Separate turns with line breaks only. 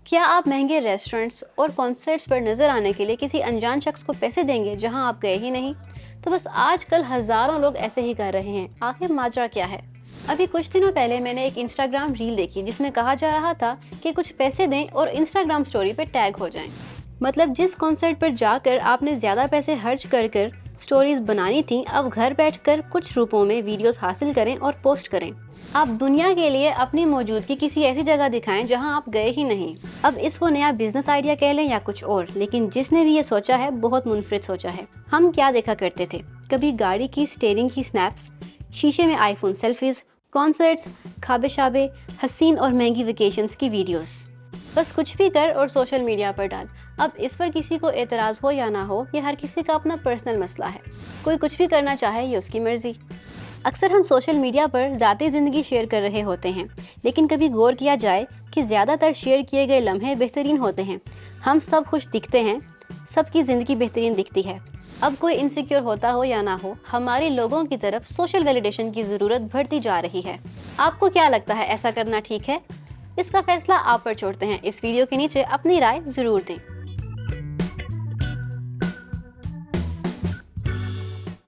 کیا آپ مہنگے ریسٹورنٹس اور کانسرٹس پر نظر آنے کے لیے کسی انجان شخص کو پیسے دیں گے جہاں آپ گئے ہی نہیں؟ تو بس آج کل ہزاروں لوگ ایسے ہی کر رہے ہیں۔ آخر ماجرا کیا ہے؟ ابھی کچھ دنوں پہلے میں نے ایک انسٹاگرام ریل دیکھی جس میں کہا جا رہا تھا کہ کچھ پیسے دیں اور انسٹاگرام سٹوری پہ ٹیگ ہو جائیں۔ مطلب جس کانسرٹ پر جا کر آپ نے زیادہ پیسے خرچ کر سٹوریز بنانی تھیں، اب گھر بیٹھ کر کچھ روپوں میں ویڈیوز حاصل کریں اور پوسٹ کریں۔ آپ دنیا کے لیے اپنی موجودگی کسی ایسی جگہ دکھائیں جہاں آپ گئے ہی نہیں۔ اب اس کو نیا بزنس آئیڈیا کہہ لیں یا کچھ اور، لیکن جس نے بھی یہ سوچا ہے بہت منفرد سوچا ہے۔ ہم کیا دیکھا کرتے تھے؟ کبھی گاڑی کی سٹیئرنگ کی سنیپس، شیشے میں آئی فون سیلفیز، کانسرٹس، کھابے شابے، حسین اور مہنگی ویکیشنز کی ویڈیوز۔ بس کچھ بھی کر اور سوشل میڈیا پر ڈال۔ اب اس پر کسی کو اعتراض ہو یا نہ ہو، یہ ہر کسی کا اپنا پرسنل مسئلہ ہے۔ کوئی کچھ بھی کرنا چاہے، یہ اس کی مرضی۔ اکثر ہم سوشل میڈیا پر ذاتی زندگی شیئر کر رہے ہوتے ہیں، لیکن کبھی غور کیا جائے کہ زیادہ تر شیئر کیے گئے لمحے بہترین ہوتے ہیں۔ ہم سب خوش دکھتے ہیں، سب کی زندگی بہترین دکھتی ہے۔ اب کوئی انسیکیور ہوتا ہو یا نہ ہو، ہمارے لوگوں کی طرف سوشل ویلیڈیشن کی ضرورت بڑھتی جا رہی ہے۔ آپ کو کیا لگتا ہے ایسا کرنا ٹھیک ہے؟ اس کا فیصلہ آپ پر چھوڑتے ہیں۔ اس ویڈیو کے نیچے اپنی رائے ضرور دیں۔